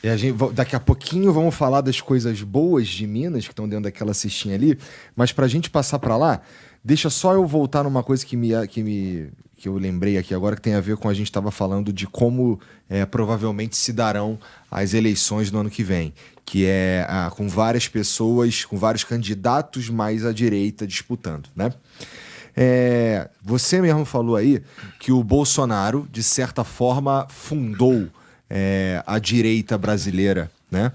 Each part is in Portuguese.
E a gente, daqui a pouquinho vamos falar das coisas boas de Minas que estão dentro daquela cestinha ali, mas pra gente passar pra lá, deixa só eu voltar numa coisa que eu lembrei aqui agora que tem a ver com a gente estava falando de como provavelmente se darão as eleições no ano que vem, que é com várias pessoas, com vários candidatos mais à direita disputando, né? Você mesmo falou aí que o Bolsonaro, de certa forma, fundou a direita brasileira, né?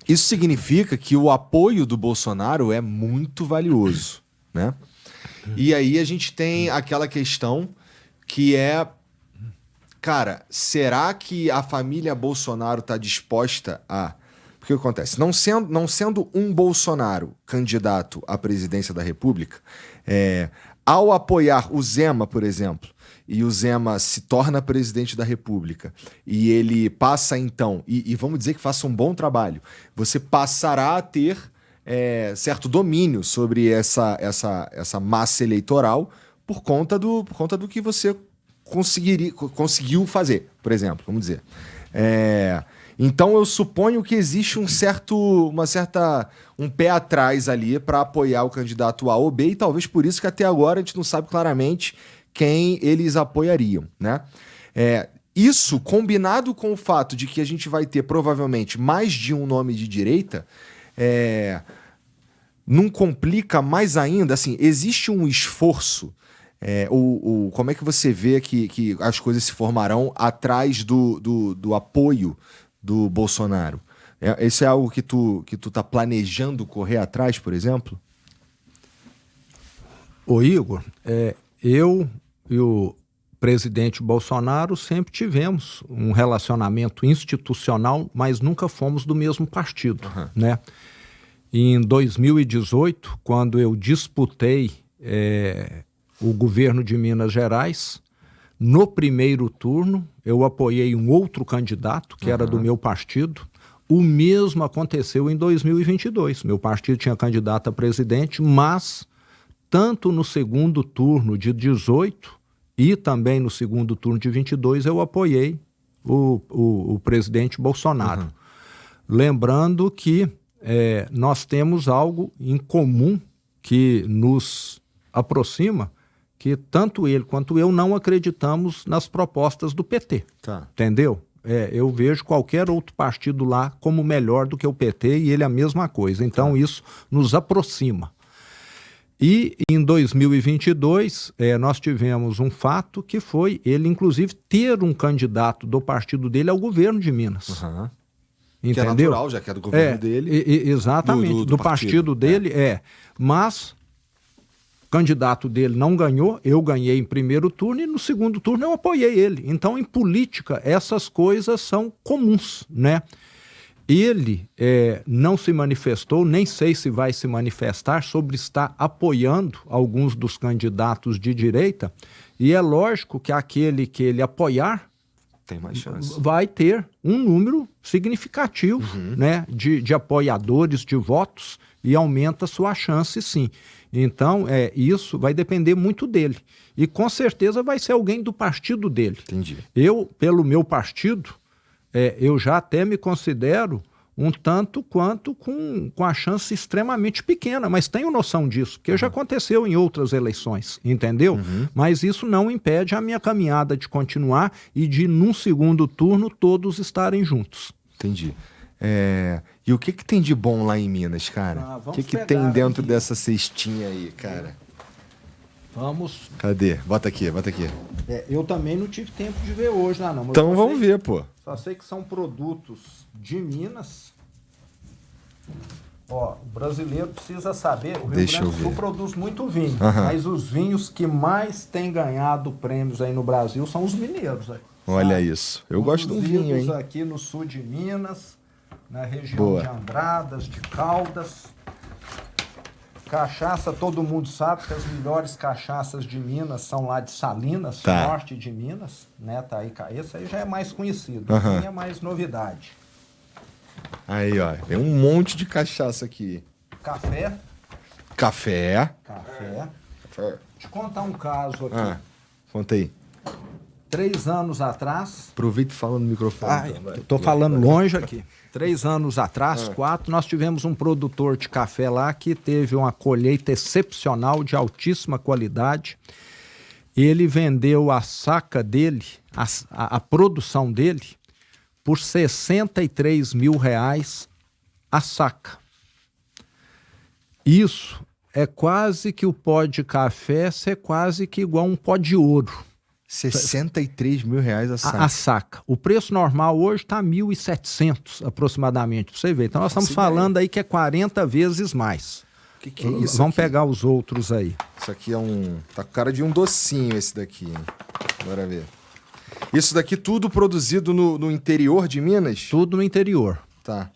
Isso significa que o apoio do Bolsonaro é muito valioso, né? E aí a gente tem aquela questão que é, cara, será que a família Bolsonaro está disposta a... Porque o que acontece? Não sendo um Bolsonaro candidato à presidência da República, ao apoiar o Zema, por exemplo, e o Zema se torna presidente da República, e ele passa então, e vamos dizer que faça um bom trabalho, você passará a ter certo domínio sobre essa massa eleitoral por conta do que você conseguiu fazer, por exemplo, vamos dizer. Então eu suponho que existe um pé atrás ali para apoiar o candidato A ou B, e talvez por isso que até agora a gente não sabe claramente quem eles apoiariam, né? Isso combinado com o fato de que a gente vai ter provavelmente mais de um nome de direita, não complica mais ainda, assim, existe um esforço, como é que você vê que as coisas se formarão atrás do apoio do Bolsonaro? Isso é algo que tu tá planejando correr atrás, por exemplo? Ô Igor, eu e o presidente Bolsonaro sempre tivemos um relacionamento institucional, mas nunca fomos do mesmo partido, né? Em 2018, quando eu disputei o governo de Minas Gerais, no primeiro turno eu apoiei um outro candidato que era do meu partido. O mesmo aconteceu em 2022. Meu partido tinha candidato a presidente, mas tanto no segundo turno de 18 e também no segundo turno de 22 eu apoiei o presidente Bolsonaro. Lembrando que nós temos algo em comum que nos aproxima, que tanto ele quanto eu não acreditamos nas propostas do PT. Tá. Entendeu? Eu vejo qualquer outro partido lá como melhor do que o PT e ele é a mesma coisa. Então isso nos aproxima. E em 2022 nós tivemos um fato que foi ele inclusive ter um candidato do partido dele ao governo de Minas. Entendeu? Que é natural, já que é do governo dele. Exatamente, do partido dele, mas o candidato dele não ganhou, eu ganhei em primeiro turno e no segundo turno eu apoiei ele. Então, em política, essas coisas são comuns, né? Ele não se manifestou, nem sei se vai se manifestar sobre estar apoiando alguns dos candidatos de direita, e é lógico que aquele que ele apoiar tem mais chance. Vai ter um número significativo, né, de apoiadores, de votos, e aumenta a sua chance, sim. Então, isso vai depender muito dele. E com certeza vai ser alguém do partido dele. Entendi. Eu, pelo meu partido, eu já até me considero um tanto quanto com a chance extremamente pequena, mas tenho noção disso, porque já aconteceu em outras eleições, entendeu? Mas isso não impede a minha caminhada de continuar e de, num segundo turno, todos estarem juntos. Entendi. E o que tem de bom lá em Minas, cara? O que tem dentro dessa cestinha aí, cara? Vamos. Cadê? Bota aqui. Eu também não tive tempo de ver hoje lá, não. Então vamos ver, pô. Só sei que são produtos de Minas. Ó, o brasileiro precisa saber, o Rio Grande do Sul produz muito vinho, mas os vinhos que mais têm ganhado prêmios aí no Brasil são os mineiros. Aí, olha isso. Eu gosto de um vinho, hein? Aqui no sul de Minas, na região de Andradas, de Caldas. Cachaça, todo mundo sabe que as melhores cachaças de Minas são lá de Salinas, norte de Minas, né? Tá aí, esse aí já é mais conhecido, é mais novidade. Aí, ó, tem um monte de cachaça aqui. Café. Deixa eu te contar um caso aqui. Conta aí. 3 anos atrás... Aproveita e fala no microfone. Estou falando longe aqui. 3 anos atrás, 4, nós tivemos um produtor de café lá que teve uma colheita excepcional, de altíssima qualidade. Ele vendeu a saca dele, a produção dele, por R$63 mil a saca. Isso é quase que o pó de café ser quase que igual um pó de ouro. R$63 mil a saca. A saca. O preço normal hoje está 1.700 aproximadamente, para você ver. Então nós estamos falando aí que é 40 vezes mais. Que é isso? Vamos pegar os outros aí. Isso aqui é tá com cara de um docinho esse daqui, hein? Bora ver. Isso daqui tudo produzido no interior de Minas? Tudo no interior. Tá.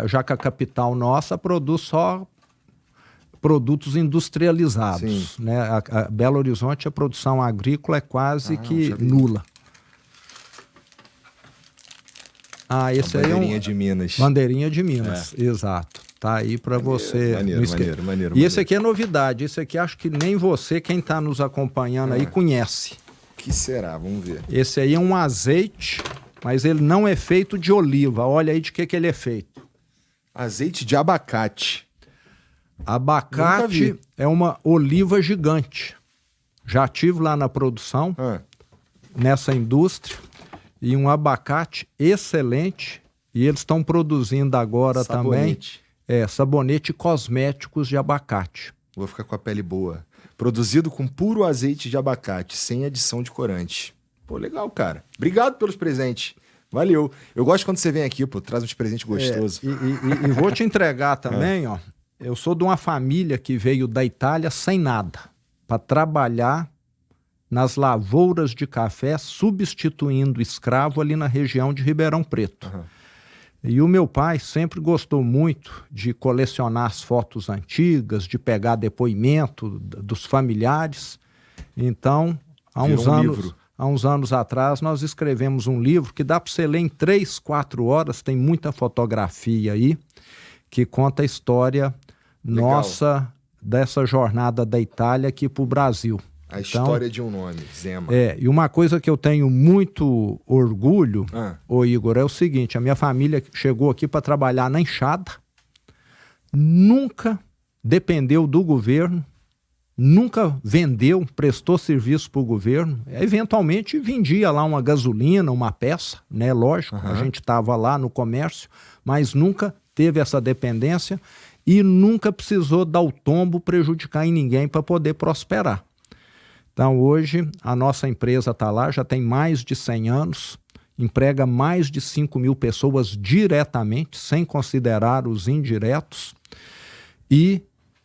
Já que a capital nossa produz só produtos industrializados, né? A Belo Horizonte, a produção agrícola é quase que nula. Esse aí é bandeirinha de Minas. Bandeirinha de Minas, exato. Tá aí para você. Maneiro. E esse aqui é novidade. Esse aqui acho que nem você, quem está nos acompanhando aí, conhece. Que será? Vamos ver. Esse aí é um azeite, mas ele não é feito de oliva. Olha aí de que ele é feito. Azeite de abacate. Abacate é uma oliva gigante. Já tive lá na produção, nessa indústria, e um abacate excelente. E eles estão produzindo agora sabonete. Também sabonete e cosméticos de abacate. Vou ficar com a pele boa. Produzido com puro azeite de abacate, sem adição de corante. Pô, legal, cara. Obrigado pelos presentes. Valeu. Eu gosto quando você vem aqui, pô, traz uns presentes gostosos. E vou te entregar também, ó. Eu sou de uma família que veio da Itália sem nada, para trabalhar nas lavouras de café, substituindo escravo ali na região de Ribeirão Preto. E o meu pai sempre gostou muito de colecionar as fotos antigas, de pegar depoimento dos familiares. Então, há uns anos atrás, nós escrevemos um livro que dá para você ler em 3, 4 horas, tem muita fotografia aí, que conta a história nossa dessa jornada da Itália aqui para o Brasil. A história de um nome, Zema. E uma coisa que eu tenho muito orgulho, ô Igor, é o seguinte: a minha família chegou aqui para trabalhar na enxada, nunca dependeu do governo, nunca vendeu, prestou serviço para o governo. Eventualmente vendia lá uma gasolina, uma peça, né? Lógico, a gente estava lá no comércio, mas nunca teve essa dependência e nunca precisou dar o tombo, prejudicar em ninguém para poder prosperar. Então, hoje, a nossa empresa está lá, já tem mais de 100 anos, emprega mais de 5 mil pessoas diretamente, sem considerar os indiretos, e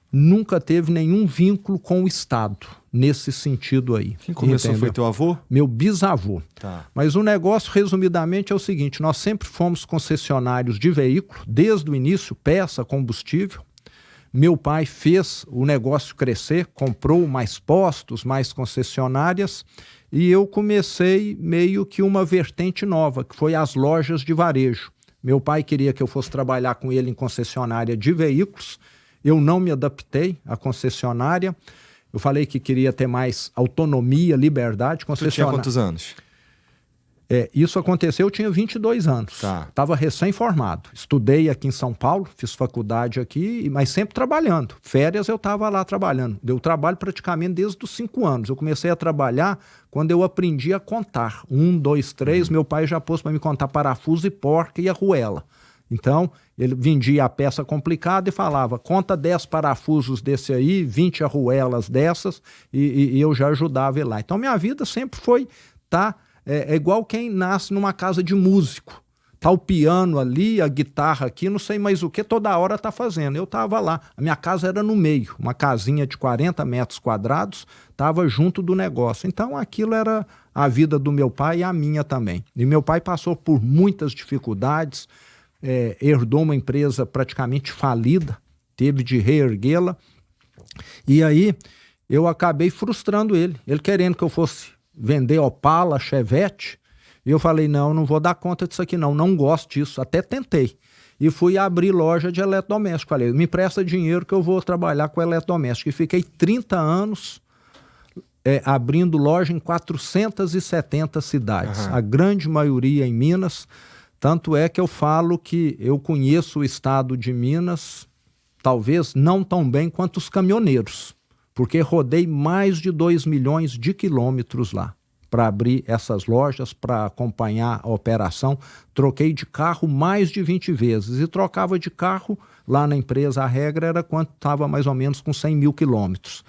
nunca teve nenhum vínculo com o Estado, nesse sentido aí. Quem começou foi teu avô? Meu bisavô. Tá. Mas o negócio, resumidamente, é o seguinte: nós sempre fomos concessionários de veículo, desde o início, peça, combustível. Meu pai fez o negócio crescer, comprou mais postos, mais concessionárias, e eu comecei meio que uma vertente nova, que foi as lojas de varejo. Meu pai queria que eu fosse trabalhar com ele em concessionária de veículos, eu não me adaptei à concessionária, eu falei que queria ter mais autonomia, liberdade. Tu tinha quantos anos? Isso aconteceu, eu tinha 22 anos. Estava recém-formado. Estudei aqui em São Paulo, fiz faculdade aqui, mas sempre trabalhando. Férias eu estava lá trabalhando. Eu trabalho praticamente desde os 5 anos. Eu comecei a trabalhar quando eu aprendi a contar. 1, 2, 3, meu pai já pôs para me contar parafuso e porca e arruela. Então, ele vendia a peça complicada e falava, conta 10 parafusos desse aí, 20 arruelas dessas, e eu já ajudava ele lá. Então, minha vida sempre foi é igual quem nasce numa casa de músico. Tá o piano ali, a guitarra aqui, não sei mais o que, toda hora tá fazendo. Eu tava lá, a minha casa era no meio, uma casinha de 40 metros quadrados, tava junto do negócio. Então aquilo era a vida do meu pai e a minha também. E meu pai passou por muitas dificuldades, herdou uma empresa praticamente falida, teve de reerguê-la. E aí eu acabei frustrando ele querendo que eu fosse vender Opala, Chevette, e eu falei, não vou dar conta disso aqui não gosto disso, até tentei. E fui abrir loja de eletrodoméstico, falei, me empresta dinheiro que eu vou trabalhar com eletrodoméstico. E fiquei 30 anos abrindo loja em 470 cidades, a grande maioria em Minas. Tanto é que eu falo que eu conheço o estado de Minas, talvez não tão bem quanto os caminhoneiros, porque rodei mais de 2 milhões de quilômetros lá para abrir essas lojas, para acompanhar a operação. Troquei de carro mais de 20 vezes e trocava de carro lá na empresa. A regra era quando estava mais ou menos com 100 mil quilômetros.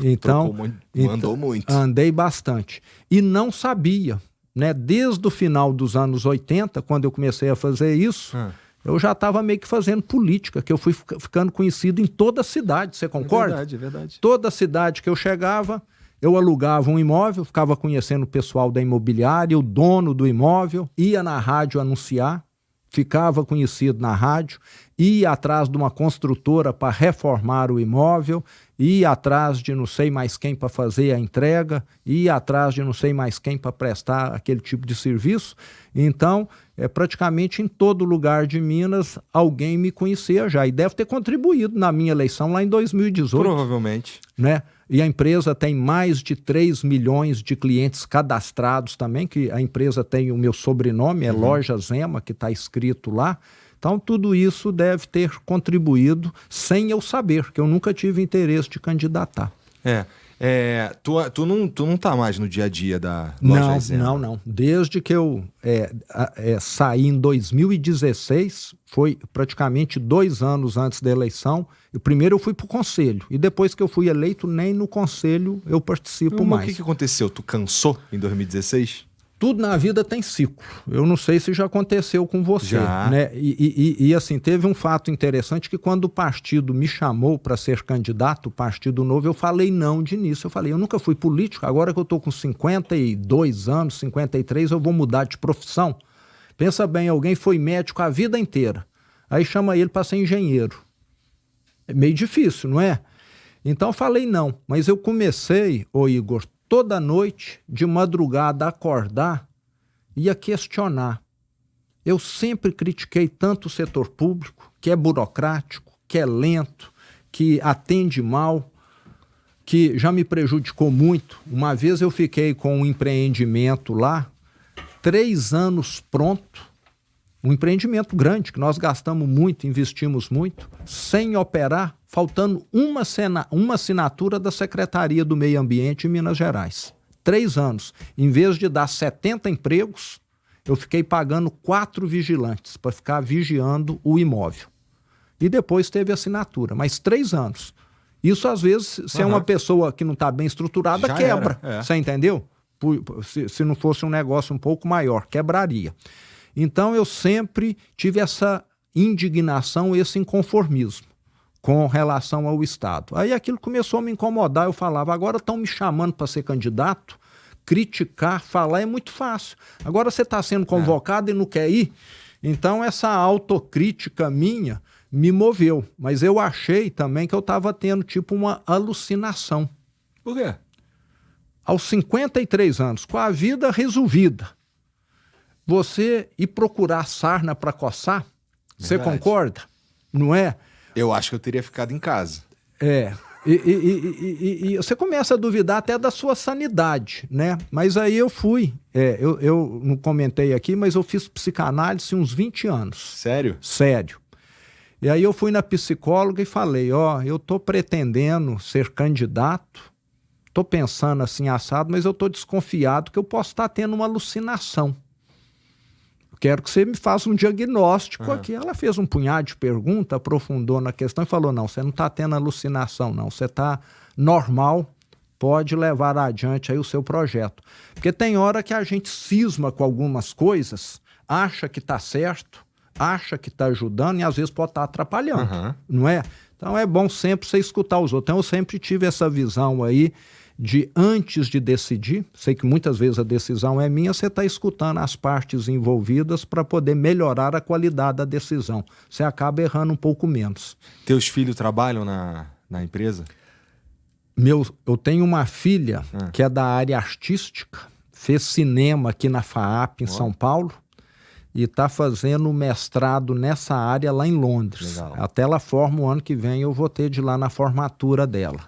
Então andou muito. Andei bastante. E não sabia, né? Desde o final dos anos 80, quando eu comecei a fazer isso, eu já estava meio que fazendo política, que eu fui ficando conhecido em toda a cidade, você concorda? É verdade. Toda cidade que eu chegava, eu alugava um imóvel, ficava conhecendo o pessoal da imobiliária, o dono do imóvel, ia na rádio anunciar, ficava conhecido na rádio, ia atrás de uma construtora para reformar o imóvel, ia atrás de não sei mais quem para fazer a entrega, ia atrás de não sei mais quem para prestar aquele tipo de serviço. Então, praticamente em todo lugar de Minas, alguém me conhecia já e deve ter contribuído na minha eleição lá em 2018. Provavelmente. Né? E a empresa tem mais de 3 milhões de clientes cadastrados também, que a empresa tem o meu sobrenome, é Loja Zema, que está escrito lá. Então, tudo isso deve ter contribuído sem eu saber, que eu nunca tive interesse de candidatar. Tu não tá mais no dia a dia da Loja Zema? Não. Desde que eu saí em 2016, foi praticamente 2 anos antes da eleição. Primeiro eu fui para o conselho, e depois que eu fui eleito, nem no conselho eu participo mais. O que aconteceu? Tu cansou em 2016? Tudo na vida tem ciclo. Eu não sei se já aconteceu com você. Já. Né? E assim, teve um fato interessante que quando o partido me chamou para ser candidato, o Partido Novo, eu falei não de início. Eu falei, eu nunca fui político, agora que eu estou com 52 anos, 53, eu vou mudar de profissão. Pensa bem, alguém foi médico a vida inteira, aí chama ele para ser engenheiro. É meio difícil, não é? Então eu falei não, mas eu comecei, Igor, toda noite, de madrugada, acordar e a questionar. Eu sempre critiquei tanto o setor público, que é burocrático, que é lento, que atende mal, que já me prejudicou muito. Uma vez eu fiquei com um empreendimento lá, 3 anos pronto, um empreendimento grande, que nós gastamos muito, investimos muito, sem operar, faltando uma assinatura da Secretaria do Meio Ambiente em Minas Gerais. 3 anos. Em vez de dar 70 empregos, eu fiquei pagando 4 vigilantes para ficar vigiando o imóvel. E depois teve assinatura, mas 3 anos. Isso, às vezes, se é uma pessoa que não está bem estruturada, já quebra. Você entendeu? Se não fosse um negócio um pouco maior, quebraria. Então, eu sempre tive essa indignação, esse inconformismo com relação ao Estado. Aí aquilo começou a me incomodar, eu falava, agora estão me chamando para ser candidato, criticar, falar é muito fácil. Agora você está sendo convocado e não quer ir? Então, essa autocrítica minha me moveu, mas eu achei também que eu estava tendo tipo uma alucinação. Por quê? Aos 53 anos, com a vida resolvida, você ir procurar sarna para coçar, você concorda? Não é? Eu acho que eu teria ficado em casa. E você começa a duvidar até da sua sanidade, né? Mas aí eu fui, eu não comentei aqui, mas eu fiz psicanálise uns 20 anos. Sério? Sério. E aí eu fui na psicóloga e falei, eu tô pretendendo ser candidato, tô pensando assim assado, mas eu tô desconfiado que eu posso estar tendo uma alucinação. Quero que você me faça um diagnóstico aqui. Ela fez um punhado de perguntas, aprofundou na questão e falou, não, você não está tendo alucinação, não. Você está normal, pode levar adiante aí o seu projeto. Porque tem hora que a gente cisma com algumas coisas, acha que está certo, acha que está ajudando e às vezes pode estar atrapalhando, não é? Então é bom sempre você escutar os outros. Então eu sempre tive essa visão aí de antes de decidir, sei que muitas vezes a decisão é minha, você está escutando as partes envolvidas para poder melhorar a qualidade da decisão. Você acaba errando um pouco menos. Teus filhos trabalham na empresa? Eu tenho uma filha que é da área artística, fez cinema aqui na FAAP, em São Paulo, e está fazendo mestrado nessa área lá em Londres. Legal. Até ela forma o ano que vem, eu vou ter de ir lá na formatura dela.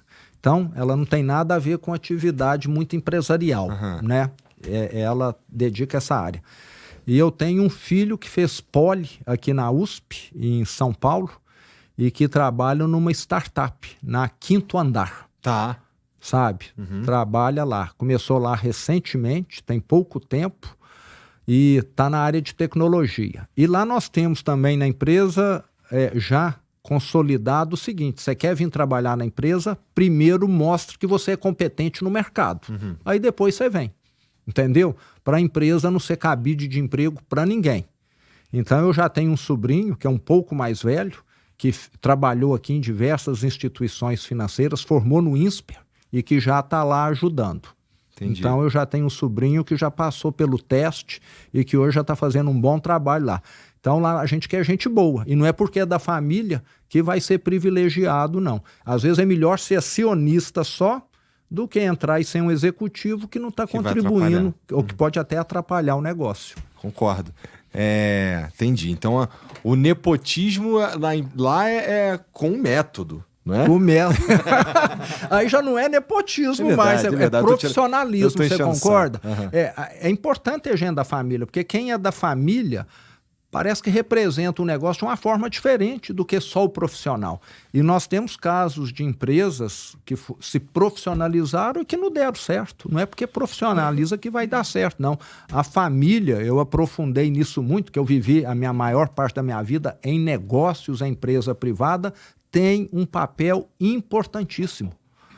Então, ela não tem nada a ver com atividade muito empresarial, né? Ela dedica essa área. E eu tenho um filho que fez poli aqui na USP, em São Paulo, e que trabalha numa startup, na Quinto Andar. Tá. Sabe? Trabalha lá. Começou lá recentemente, tem pouco tempo, e está na área de tecnologia. E lá nós temos também na empresa já consolidado o seguinte: você quer vir trabalhar na empresa, primeiro mostre que você é competente no mercado. Aí depois você vem. Entendeu? Para a empresa não ser cabide de emprego para ninguém. Então eu já tenho um sobrinho que é um pouco mais velho, que trabalhou aqui em diversas instituições financeiras, formou no INSPER e que já está lá ajudando. Entendi. Então eu já tenho um sobrinho que já passou pelo teste e que hoje já está fazendo um bom trabalho lá. Então lá a gente quer gente boa. E não é porque é da família que vai ser privilegiado, não. Às vezes é melhor ser acionista só do que entrar e ser um executivo que não está contribuindo, ou que pode até atrapalhar o negócio. Concordo. Entendi. Então, o nepotismo lá é com método, não é? Com método. Aí já não é nepotismo mais, é profissionalismo, você concorda? É importante ter gente da família, porque quem é da família parece que representa o negócio de uma forma diferente do que só o profissional. E nós temos casos de empresas que se profissionalizaram e que não deram certo. Não é porque profissionaliza que vai dar certo, não. A família, eu aprofundei nisso muito, que eu vivi a maior parte da minha vida em negócios, em empresa privada, tem um papel importantíssimo.